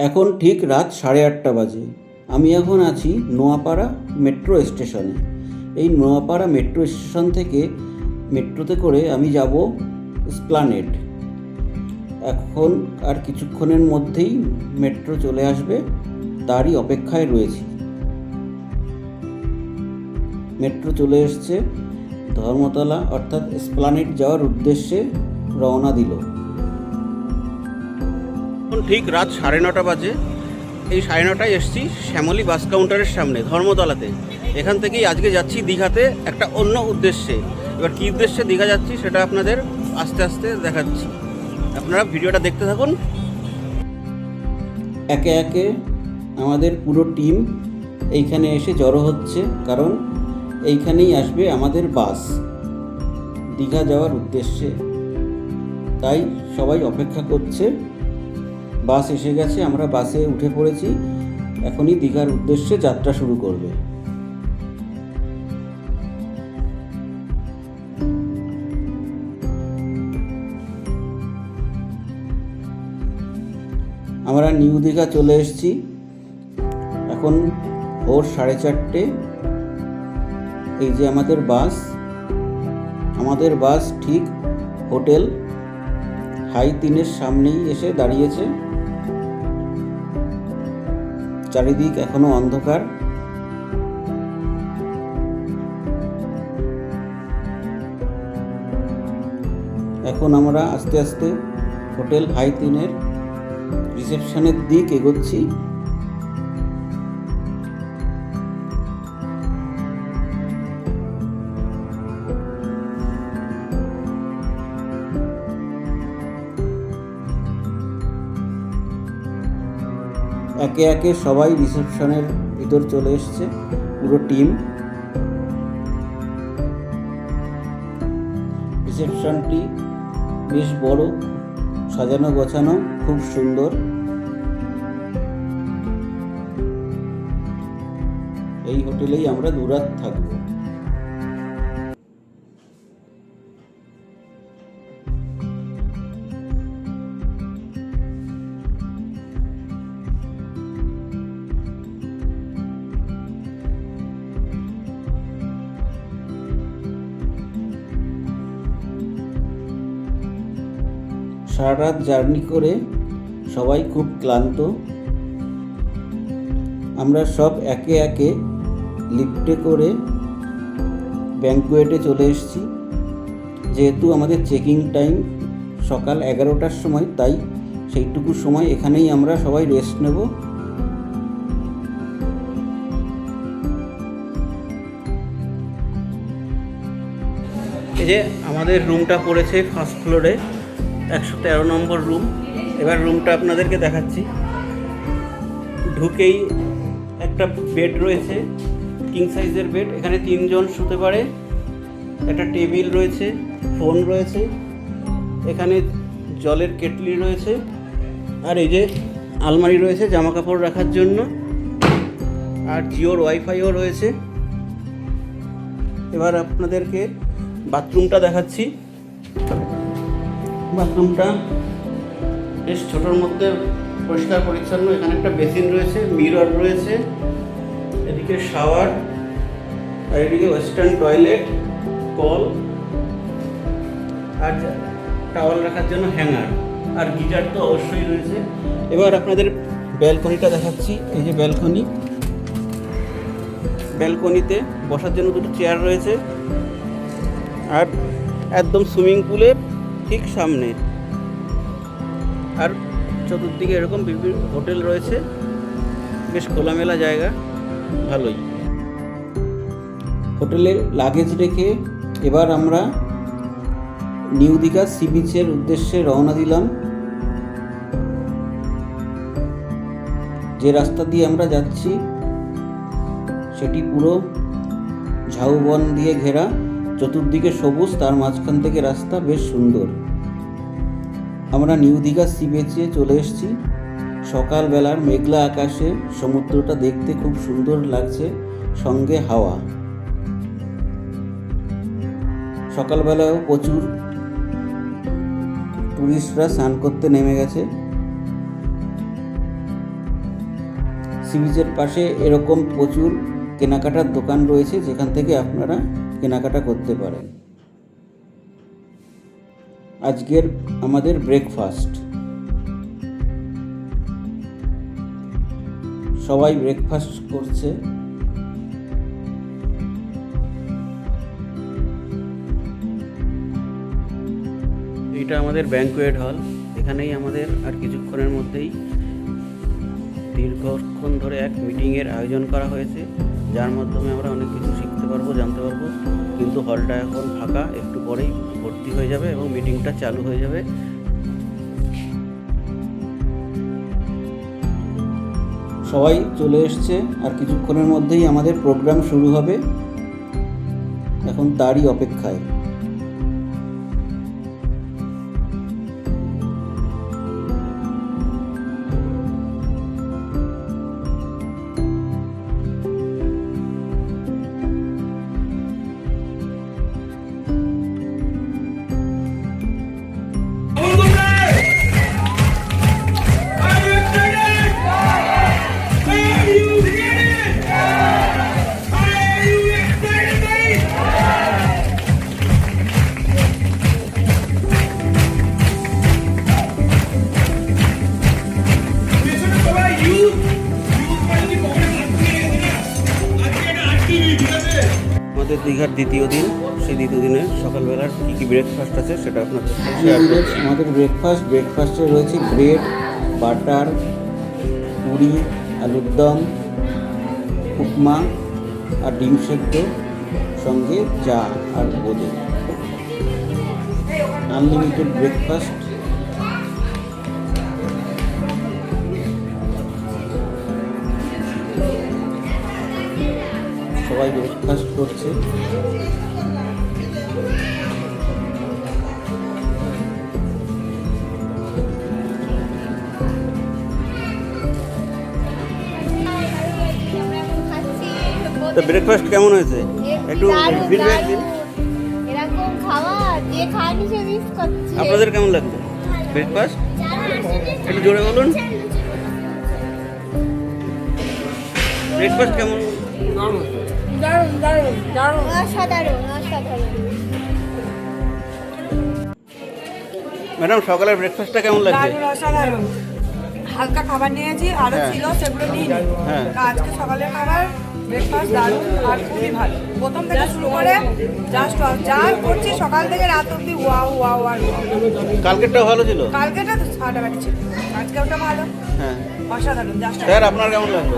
এখন ঠিক রাত 8:30 বাজে। আমি এখন আছি নোয়াপাড়া মেট্রো স্টেশনে। এই নোয়াপাড়া মেট্রো স্টেশন থেকে মেট্রোতে করে আমি যাব এসপ্ল্যানেড। এখন আর কিছুক্ষণের মধ্যেই মেট্রো চলে আসবে, তারই অপেক্ষায় রয়েছি। মেট্রো চলে এসছে, ধর্মতলা অর্থাৎ এসপ্ল্যানেড যাওয়ার উদ্দেশ্যে রওনা দিল। এখন ঠিক রাত 9:30 বাজে। এই 9:30টায় এসছি শ্যামলী বাস কাউন্টারের সামনে ধর্মতলাতে। এখান থেকেই আজকে যাচ্ছি দীঘাতে একটা অন্য উদ্দেশ্যে। এবার কী উদ্দেশ্যে দীঘা যাচ্ছি সেটা আপনাদের আস্তে আস্তে দেখাচ্ছি, আপনারা ভিডিওটা দেখতে থাকুন। একে একে আমাদের পুরো টিম এইখানে এসে জড়ো হচ্ছে, কারণ এইখানেই আসবে আমাদের বাস দীঘা যাওয়ার উদ্দেশ্যে। তাই সবাই অপেক্ষা করছে। বাস এসে গেছে, আমরা বাসে উঠে পড়েছি। এখনই দীঘার উদ্দেশ্যে যাত্রা শুরু করবে। আমরা নিউ দীঘা চলে এসেছি। এখন ভোর 4:30। এই যে আমাদের বাস ঠিক হোটেল হাই 3-এর সামনেই এসে দাঁড়িয়েছে। চারিদিক এখনো অন্ধকার। এখন আমরা আস্তে আস্তে হোটেল হাই 3-এর রিসেপশনের দিক এগোচ্ছি। একে একে সবাই রিসেপশনের ভিতর চলে এসছে, পুরো টিম। রিসেপশনটি বেশ বড়, সাজানো গোছানো, খুব সুন্দর। এই হোটেলেই আমরা 2 রাত থাকবো। সারা রাত জার্নি করে সবাই খুব ক্লান্ত। আমরা সব একে একে লিফটে করে ব্যাঙ্কুয়েটে চলে এসেছি। যেহেতু আমাদের চেকিং টাইম সকাল 11টার সময়, তাই সেইটুকু সময় এখানেই আমরা সবাই রেস্ট নেব। এই যে আমাদের রুমটা পড়েছে ফার্স্ট ফ্লোরে, 113 নম্বর রুম। এবার রুমটা আপনাদেরকে দেখাচ্ছি। ঢুকেই একটা বেড রয়েছে, কিং সাইজের বেড। এখানে 3 জন শুতে পারে। একটা টেবিল রয়েছে, ফোন রয়েছে, এখানে জলের কেটলি রয়েছে, আর এই যে আলমারি রয়েছে জামা কাপড় রাখার জন্য, আর জিওর ওয়াইফাইও রয়েছে। এবার আপনাদেরকে বাথরুমটা দেখাচ্ছি। বাথরুমটা বেশ ছোটোর মধ্যে পরিষ্কার পরিচ্ছন্ন। এখানে একটা বেসিন রয়েছে, মিরর রয়েছে, এদিকে শাওয়ার, আর এদিকে ওয়েস্টার্ন টয়লেট, কল, আর টাওয়াল রাখার জন্য হ্যাঙ্গার, আর গিজার তো অবশ্যই রয়েছে। এবার আপনাদের ব্যালকনিটা দেখাচ্ছি। এই যে ব্যালকনিতে বসার জন্য 2টো চেয়ার রয়েছে, আর একদম সুইমিং পুলের ঠিক সামনে। আর চতুর্দিকে এরকম বিভিন্ন হোটেল রয়েছে, বেশ খোলামেলা জায়গা, ভালোই। হোটেলের লাগেজ রেখে এবার আমরা নিউ দীঘা সি বিচের উদ্দেশ্যে রওনা দিলাম। যে রাস্তা দিয়ে আমরা যাচ্ছি সেটি পুরো ঝাউবন দিয়ে ঘেরা, চতুর্দিকে সবুজ, তার মাঝখান থেকে রাস্তা, বেশ সুন্দর। আমরা নিউ দীঘা সি বিচে চলে এসেছি। সকালবেলার মেঘলা আকাশে সমুদ্রটা দেখতে খুব সুন্দর লাগছে, সঙ্গে হাওয়া। সকালবেলাও প্রচুর টুরিস্টরা স্নান করতে নেমে গেছে। সি বিচের পাশে এরকম প্রচুর কেনাকাটার দোকান রয়েছে, যেখান থেকে আপনারা কেনাকাটা করতে পারেন। আজকের আমাদের ব্রেকফাস্ট, সবাই ব্রেকফাস্ট করছে। এটা আমাদের ব্যাংকুয়েট হল। এখানেই আমাদের আর কিছুক্ষণের মধ্যেই দীর্ঘক্ষণ ধরে এক মিটিংয়ের আয়োজন করা হয়েছে, যার মাধ্যমে আমরা অনেক কিছু শিখতে পারবো, জানতে পারবো। কিন্তু হলটা এখন ফাঁকা, একটু পরেই ভর্তি হয়ে যাবে এবং মিটিংটা চালু হয়ে যাবে। সবাই চলে এসছে, আর কিছুক্ষণের মধ্যেই আমাদের প্রোগ্রাম শুরু হবে। এখন তারই অপেক্ষায়। আমাদের দীঘার দ্বিতীয় দিন, সেই দ্বিতীয় দিনের সকালবেলার কী কী ব্রেকফাস্ট আছে সেটা আপনাদের শেয়ার করছি। আমাদের ব্রেকফাস্টে রয়েছে ব্রেড, বাটার, পুরি, আলুর দম, উপমা আর ডিম সেদ্ধ, সঙ্গে চা আর বোঁদে। Unlimited breakfast. সবাই ব্রেকফাস্ট করছে। তো ব্রেকফাস্ট কেমন হয়েছে? একটু ফিডব্যাক দিন। এরকম খাবার যে খায়নি সে মিস করছে। আপনাদের কেমন লাগলো ব্রেকফাস্ট? একটু জোরে বলুন। ব্রেকফাস্ট কেমন? দারুণ দারুণ দারুণ, অসাধারণ অসাধারণ। ম্যাডাম, সকালের ব্রেকফাস্টটা কেমন লাগছে? অসাধারণ। হালকা খাবার নিয়েছি, আরো ছিল সেগুলো নিই। আজকে সকালের খাবার ব্রেকফাস্ট দারুণ আর খুবই ভালো। প্রথম থেকে শুরু করে জাস্ট যা করছি সকাল থেকে রাত অব্দি ওয়াও ওয়াও আর কালকেরটাও ভালো ছিল? কালকেটা তো ফাটাফাটি ছিল, আজকে ওটা ভালো। হ্যাঁ, অসাধারণ। জাস্ট স্যার, আপনার কেমন লাগলো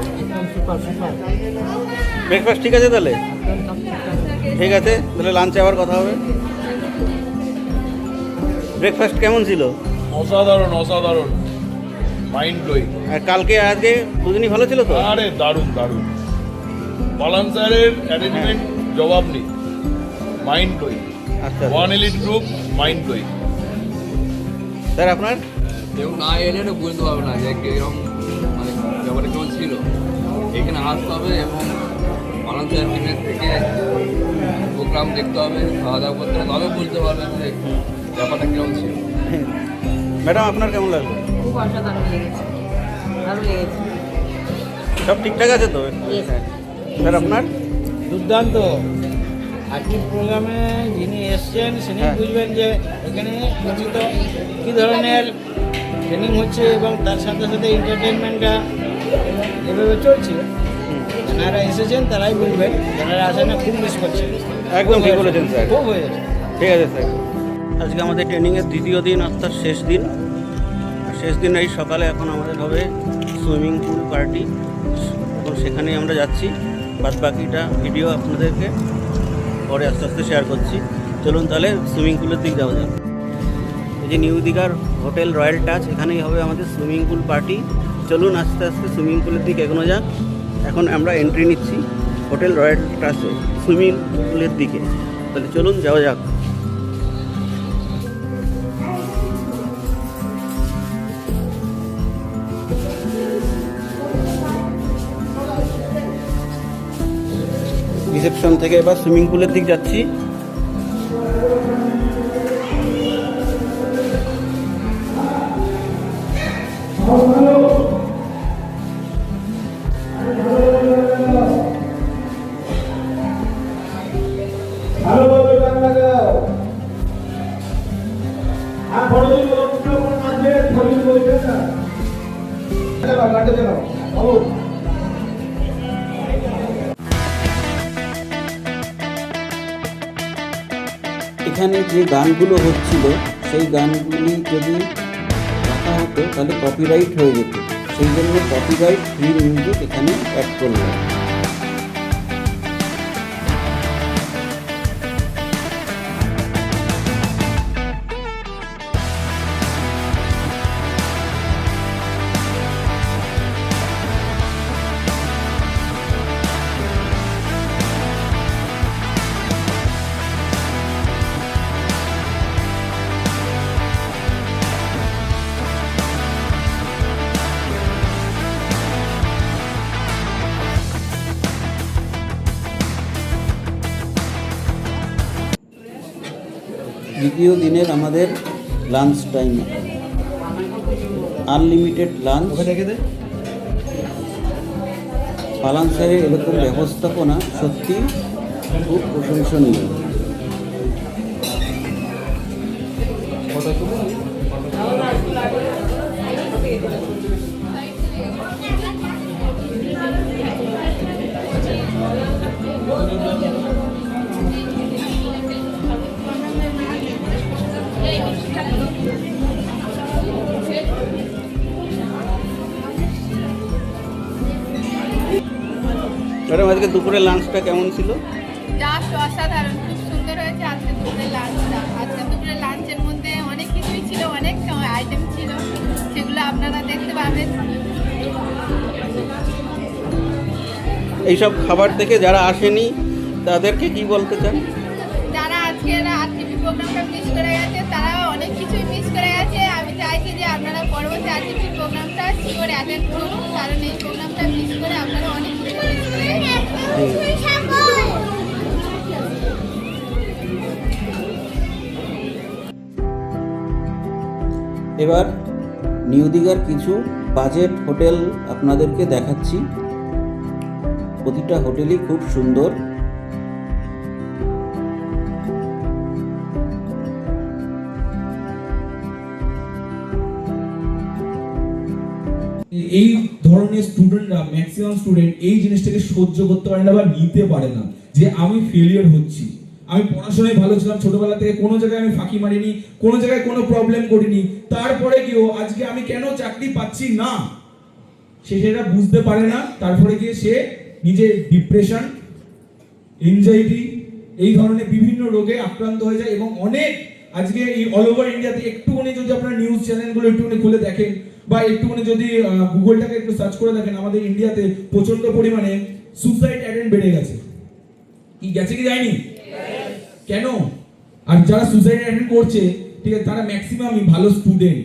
ব্রেকফাস্ট? ঠিক আছে, তাহলে ঠিক আছে, তাহলে লাঞ্চে আবার কথা হবে। ব্রেকফাস্ট কেমন ছিল? অসাধারণ অসাধারণ, মাইন্ড ব্লোয়িং। আর কালকে আজকে দুদিনই ভালো ছিল তো? আরে দারুণ দারুণ, পালান স্যারের অ্যারেঞ্জমেন্ট জবাব নেই, মাইন্ড ব্লোয়িং। আচ্ছা, one elite group, mind blowing. Sir আপনার? কেউ না এলে তো বুঝতে পারবে না যে এরকম মানে ব্যাপারটা কেমন ছিল। এখানে আসতে হবে এবং অনন্তর টিমের থেকে প্রোগ্রাম দেখতে হবে, খাওয়া দাওয়া করতে হবে, তবে বুঝতে পারবেন যে ব্যাপারটা কেমন ছিল। ম্যাডাম, আপনার কেমন লাগলো? খুব অসাধারণ লেগেছে, ভালো লেগেছে। সব ঠিকঠাক আছে তো? স্যার আপনার? দুর্দান্ত। আজকের প্রোগ্রামে যিনি এসছেন তিনি বুঝবেন যে এখানে উচিত কী ধরনের ট্রেনিং হচ্ছে এবং তার সাথে সাথে এন্টারটেনমেন্টটা এভাবে চলছে। যারা এসেছেন তারাই বুঝবেন, যারা আসেন না খুব মিস করছে। একদম ঠিক বলেছেন স্যার, খুব হয়েছে। ঠিক আছে স্যার। আজকে আমাদের ট্রেনিংয়ের দ্বিতীয় দিন, অর্থাৎ শেষ দিন। শেষ দিন এই সকালে এখন আমাদের হবে সুইমিং পুল পার্টি, এবং সেখানেই আমরা যাচ্ছি। বাদ বাকিটা ভিডিও আপনাদেরকে পরে আস্তে আস্তে শেয়ার করছি। চলুন তাহলে সুইমিং পুলের দিক যাওয়া যাক। এই যে নিউ দীঘার হোটেল রয়্যাল টাচ, এখানেই হবে আমাদের সুইমিং পুল পার্টি। চলুন আস্তে আস্তে সুইমিং পুলের দিকে এগোনো যাক। এখন আমরা এন্ট্রি নিচ্ছি হোটেল রয়্যাল টাচে সুইমিং পুলের দিকে। তাহলে চলুন যাওয়া যাক। রিসেপশন থেকে এবার সুইমিং পুলের দিক যাচ্ছি। এখানে যে গানগুলো হচ্ছিল সেই গানগুলি যদি রাখা হতো তাহলে কপিরাইট হয়ে যেত, সেই জন্য কপিরাইট ফ্রি মিউজিক এখানে অ্যাড করলাম। দ্বিতীয় দিনের আমাদের লাঞ্চ টাইম, আনলিমিটেড লাঞ্চ। পালানসারের এরকম ব্যবস্থাপনা সত্যি খুব প্রশংসনীয়। ম্যাডাম, আজকে দুপুরের লাঞ্চটা কেমন ছিল? জাস্ট অসাধারণ, খুব সুন্দর হয়েছে আজকে দুপুরের লাঞ্চটা। আজকে দুপুরের লাঞ্চের মধ্যে অনেক কিছুই ছিল, অনেক আইটেম ছিল, সেগুলো আপনারা দেখতে পাবেন। এইসব খাবার দেখে যারা আসেনি তাদেরকে কি বলতে চান? যারা আজকে আরটিভি প্রোগ্রামটা মিস করে গেছে তারা অনেক কিছুই মিস করে গেছে। আমি চাইছি যে আপনারা পরবর্তী আরটিভি প্রোগ্রামটা শিওর অ্যাটেন্ড করুন, কারণ এই প্রোগ্রামটা মিস করে আপনারা অনেক কিছু মিস করে গেছেন। এবার নিউ দীঘার কিছু বাজেট হোটেল আপনাদেরকে দেখাচ্ছি। প্রতিটা হোটেলই খুব সুন্দর। এই ধরনের স্টুডেন্টরা, ম্যাক্সিমাম স্টুডেন্ট এই জিনিসটাকে সহ্য করতে পারে না বা নিতে পারে না, যে আমি ফেলিয়ার হচ্ছি। আমি পড়াশোনায় ভালো ছিলাম, ছোটবেলা থেকে কোনো জায়গায় আমি ফাঁকি মারিনি, কোনো জায়গায় কোনো প্রবলেম করিনি, তারপরে গিয়েও আজকে আমি কেন চাকরি পাচ্ছি না সে সেটা বুঝতে পারে না। তারপরে গিয়ে সে নিজের ডিপ্রেশন, এনজাইটি, এই ধরনের বিভিন্ন রোগে আক্রান্ত হয়ে যায়। এবং অনেক আজকে এই অল ওভার ইন্ডিয়াতে একটুখানি যদি আপনারা নিউজ চ্যানেলগুলো একটুখানি খুলে দেখেন বা একটুখানি যদি গুগলটাকে একটু সার্চ করে দেখেন, আমাদের ইন্ডিয়াতে প্রচন্ড পরিমাণে সুসাইড অ্যাটেম্প বেড়ে গেছে। কি গেছে কি যায়নি? কেন? আর যারা সুসাইড অ্যাটেম্প করছে, ঠিক আছে, তারা ম্যাক্সিমামই ভালো স্টুডেন্ট।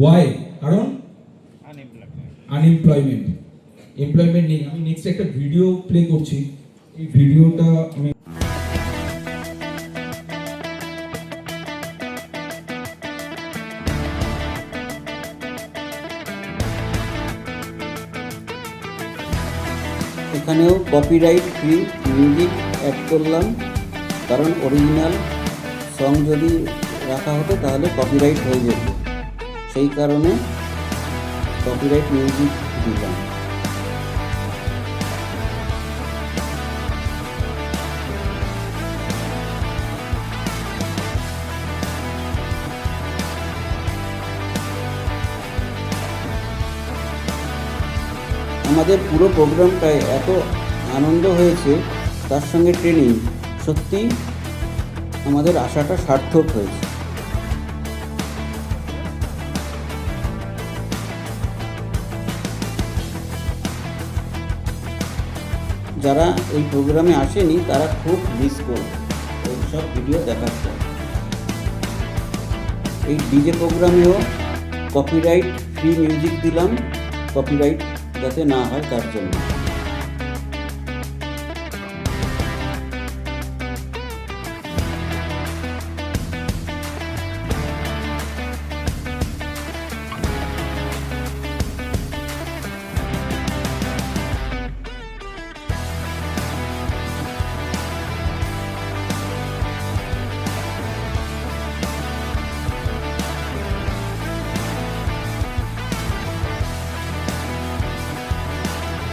ওয়াই? কারণ আনএমপ্লয়মেন্ট, এমপ্লয়মেন্ট নেই। আমি নেক্সট একটা ভিডিও প্লে করছি, এই ভিডিওটা আমি এখানেও কপিরাইট ফ্রি মিউজিক অ্যাড করলাম, কারণ অরিজিনাল সং যদি রাখা হতো তাহলে কপিরাইট হয়ে যেত, সেই কারণে কপিরাইট মিউজিক দিলাম। আমাদের পুরো প্রোগ্রামটায় এত আনন্দ হয়েছে, তার সঙ্গে ট্রেনিং, সত্যি আমাদের আশাটা সার্থক হয়েছে। যারা এই প্রোগ্রামে আসেনি তারা খুব মিস করবে এই সব ভিডিও দেখার পর। এই ডিজে প্রোগ্রামেও কপিরাইট ফ্রি মিউজিক দিলাম, কপিরাইট যাতে না হয় তার জন্য।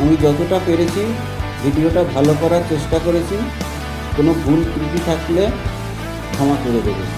আমি যতটা পেরেছি ভিডিওটা ভালো করার চেষ্টা করেছি। কোনো ভুল ত্রুটি থাকলে ক্ষমা করে দেবেন।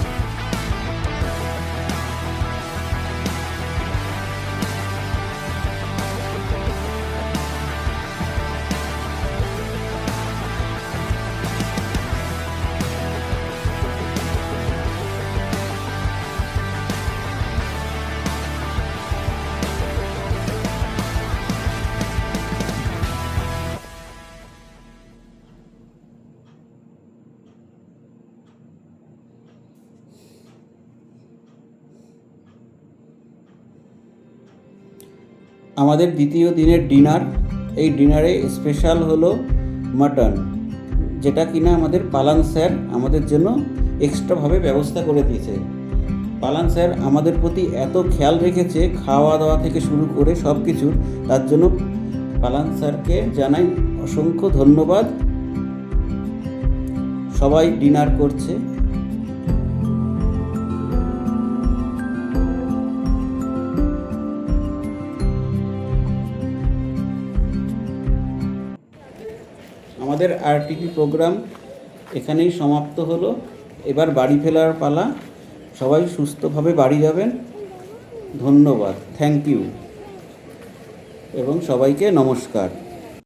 আমাদের দ্বিতীয় দিনের ডিনার, এই ডিনারে স্পেশাল হলো মাটন, যেটা কিনা আমাদের পালান স্যার আমাদের জন্য এক্সট্রাভাবে ব্যবস্থা করে দিয়েছে। পালান স্যার আমাদের প্রতি এত খেয়াল রেখেছে, খাওয়া দাওয়া থেকে শুরু করে সব কিছুর, তার জন্য পালান স্যারকে জানাই অসংখ্য ধন্যবাদ। সবাই ডিনার করছে। আমাদের আরটিপি প্রোগ্রাম এখানেই সমাপ্ত হলো। এবার বাড়ি ফেরার পালা। সবাই সুস্থভাবে বাড়ি যাবেন। ধন্যবাদ, থ্যাংক ইউ এবং সবাইকে নমস্কার।